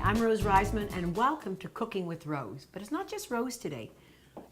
I'm Rose Reisman, and welcome to Cooking with Rose. But it's not just Rose today.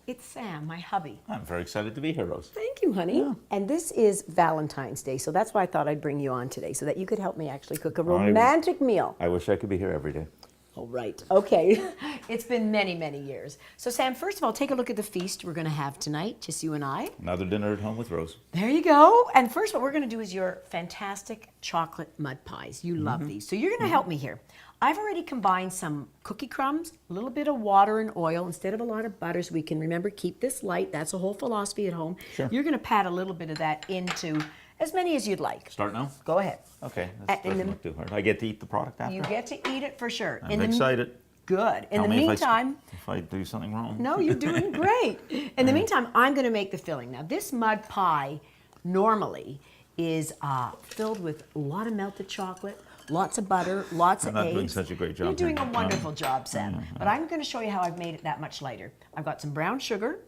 It's Sam, my hubby. I'm very excited to be here, Rose. Thank you, honey. Yeah. And this is Valentine's Day, so that's why I thought I'd bring you on today, so that you could help me actually cook a romantic meal. I wish I could be here every day. All right. Okay. It's been many, many years. So, Sam, first of all, take a look at the feast we're going to have tonight, just you and I. Another dinner at home with Rose. There you go. And first, what we're going to do is your fantastic chocolate mud pies. You love these. So you're going to help me here. I've already combined some cookie crumbs, a little bit of water and oil instead of a lot of butter, so we can remember, keep this light. That's a whole philosophy at home. Sure. You're going to pat a little bit of that into as many as you'd like. Start now? Go ahead. Okay, that doesn't look too hard. I get to eat the product after? You get to eat it for sure. I'm excited. Good. In Tell the me meantime... if I do something wrong. No, you're doing great. In the meantime, I'm going to make the filling. Now, this mud pie normally is filled with a lot of melted chocolate, lots of butter, lots of eggs. I'm not doing such a great job. You're doing here. a wonderful job, Sam. But I'm going to show you how I've made it that much lighter. I've got some brown sugar,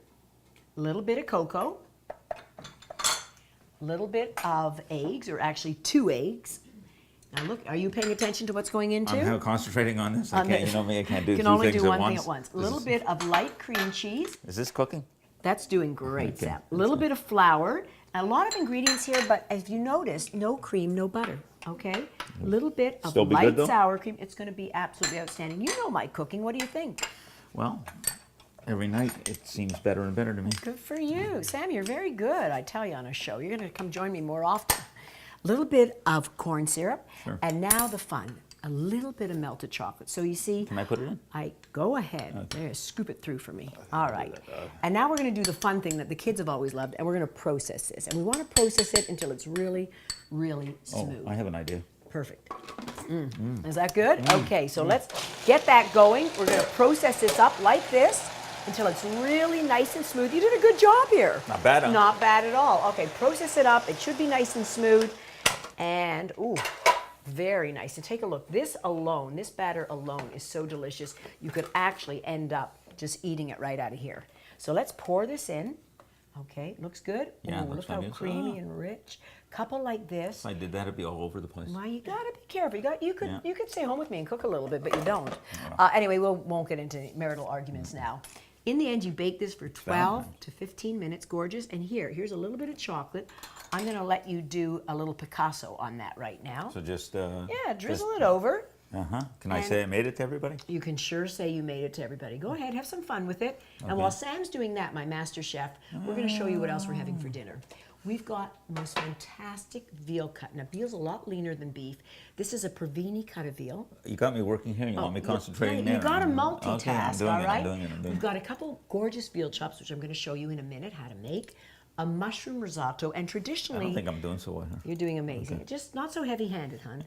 a little bit of cocoa, a little bit of eggs, or actually 2 eggs. Now look, are you paying attention to what's going into? I'm concentrating on this. I can't, you know me, I can't do you can two only things do at one once. thing at once. A little bit of light cream cheese. Is this cooking? That's doing great, Okay. Sam. A little bit of flour. A lot of ingredients here, but if you notice, no cream, no butter, okay? A little bit of Still be light good, though? sour cream. It's going to be absolutely outstanding. You know my cooking. What do you think? Well, every night it seems better and better to me. Good for you. Sam, you're very good, I tell you, on a show. You're going to come join me more often. A little bit of corn syrup. Sure. And now the fun. A little bit of melted chocolate. So you see... Can I put it in? Go ahead. Okay. There, scoop it through for me. All right. And now we're going to do the fun thing that the kids have always loved, and we're going to process this. And we want to process it until it's really, really smooth. Oh, I have an idea. Perfect. Is that good? Okay, so let's get that going. We're going to process this up like this until it's really nice and smooth. You did a good job here. Not bad, huh? Not bad at all. Okay, process it up. It should be nice and smooth. And, ooh, very nice. And take a look. This alone, this batter alone is so delicious. You could actually end up just eating it right out of here. So let's pour this in. Okay, looks good. Yeah, Ooh, looks look how like it. creamy and rich. Couple like this. If I did that, it'd be all over the place. Well, you gotta be careful. You could stay home with me and cook a little bit, but you don't. Yeah. Anyway, we won't get into marital arguments now. In the end, you bake this for 12 to 15 minutes. Gorgeous. And here's a little bit of chocolate. I'm going to let you do a little Picasso on that right now. So just... Yeah, drizzle it over. Uh-huh. Can I say I made it to everybody? You can sure say you made it to everybody. Go ahead, have some fun with it. Okay. And while Sam's doing that, my master chef, we're going to show you what else we're having for dinner. We've got the most fantastic veal cut. Now, veal's a lot leaner than beef. This is a Provini cut of veal. You got me working here. You want me concentrating Yeah, there? you got to multitask, Okay, I'm doing all right? I'm doing it. We've got a couple gorgeous veal chops, which I'm going to show you in a minute how to make. A mushroom risotto, and I traditionally... don't think I'm doing so well. Huh? You're doing amazing. Okay. Just not so heavy-handed, hon.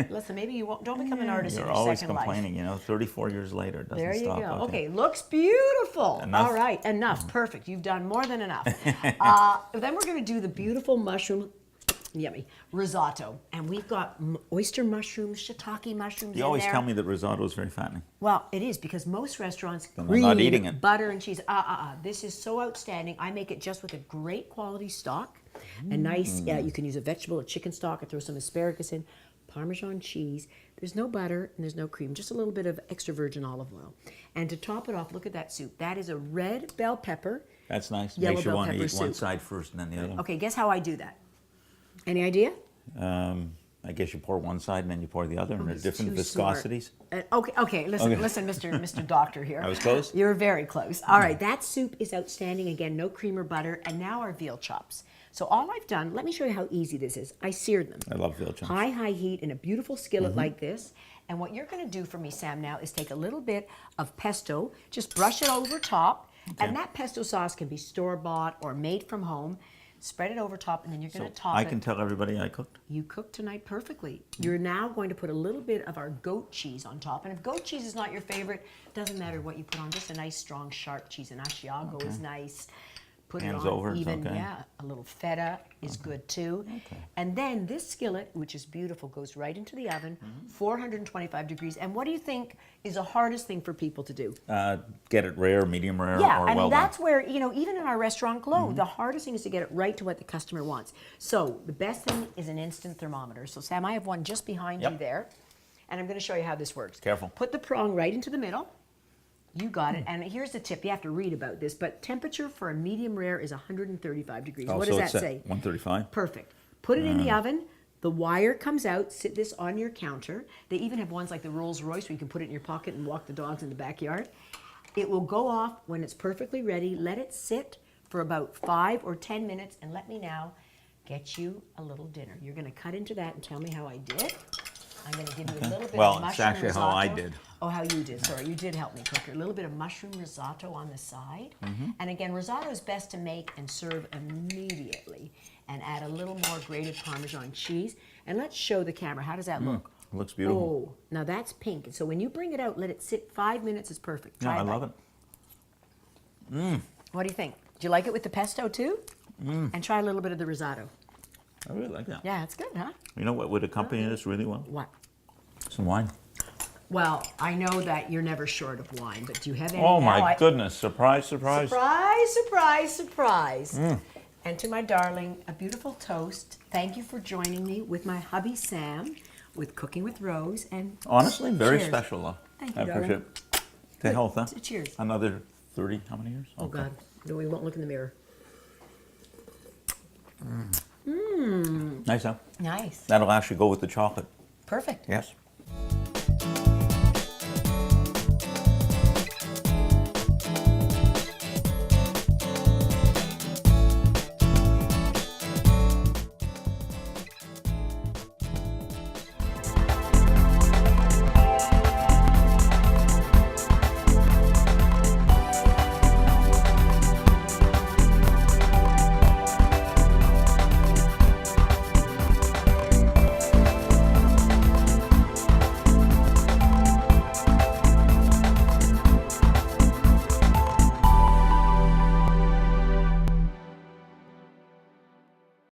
Listen, maybe you don't become an artist in You're your always second complaining, life. you know, 34 years later, it doesn't There you stop. go. Okay, looks beautiful. Enough? All right, enough. Perfect. You've done more than enough. Then we're going to do the beautiful mushroom, yummy, risotto. And we've got oyster mushrooms, shiitake mushrooms You in always there. tell me that risotto is very fattening. Well, it is, because most restaurants Then I'm not cream, eating it. butter and cheese. This is so outstanding. I make it just with a great quality stock. A nice, you can use a vegetable or chicken stock, or throw some asparagus in, Parmesan cheese. There's no butter and there's no cream, just a little bit of extra virgin olive oil. And to top it off, look at that soup. That is a red bell pepper. That's nice. Yellow Makes you bell want to pepper eat one soup. side first and then the other. Okay, guess how I do that? Any idea? I guess you pour one side and then you pour the other, and they're He's different too smart. viscosities. Okay, listen, Mr. Doctor here. I was close? You're very close. All right, that soup is outstanding. Again, no cream or butter. And now our veal chops. So all I've done, let me show you how easy this is. I seared them. I love veal chops. High heat in a beautiful skillet like this. And what you're going to do for me, Sam, now is take a little bit of pesto, just brush it over top. Okay. And that pesto sauce can be store-bought or made from home. Spread it over top, and then you're going to top I it. can tell everybody I cooked. You cooked tonight perfectly. You're now going to put a little bit of our goat cheese on top. And if goat cheese is not your favorite, doesn't matter what you put on. Just a nice, strong, sharp cheese. And Asiago is nice. Put Hands it on over, even, okay. yeah. A little feta is good too. Okay. And then this skillet, which is beautiful, goes right into the oven, 425 degrees. And what do you think is the hardest thing for people to do? Get it rare, medium rare, Yeah, or and well that's done. where, even in our restaurant Glow, the hardest thing is to get it right to what the customer wants. So the best thing is an instant thermometer. So Sam, I have one just behind you Yep. there. and I'm going to show you how this works. Careful. Put the prong right into the middle. You got it. And here's the tip. You have to read about this, but temperature for a medium rare is 135 degrees. Oh, what so does it's that at say? 135. Perfect. Put it in the oven. The wire comes out. Sit this on your counter. They even have ones like the Rolls Royce where you can put it in your pocket and walk the dogs in the backyard. It will go off when it's perfectly ready. Let it sit for about 5 or 10 minutes, and let me now get you a little dinner. You're going to cut into that and tell me how I did. I'm going to give you a little bit Well, of it's mushroom actually risotto. how I did. Oh, how you did. Sorry, you did help me cook it. A little bit of mushroom risotto on the side. And again, risotto is best to make and serve immediately. And add a little more grated Parmesan cheese. And let's show the camera. How does that look? It looks beautiful. Oh, now that's pink. And so when you bring it out, let it sit 5 minutes. It's perfect. Yeah, Try I a love bite. it. What do you think? Do you like it with the pesto too? And try a little bit of the risotto. I really like that. Yeah, it's good, huh? You know what would accompany this really well? What? Some wine. Well, I know that you're never short of wine, but do you have any Oh now? my goodness! Surprise, surprise. Surprise, surprise, surprise. And to my darling, a beautiful toast. Thank you for joining me with my hubby Sam with Cooking with Rose. And Honestly, very cheers. special though. Thank you, I appreciate darling. it. To health, huh? Cheers. Another 30, how many years? Oh, Okay. God. No, we won't look in the mirror. Nice, huh? Nice. That'll actually go with the chocolate. Perfect. Yes.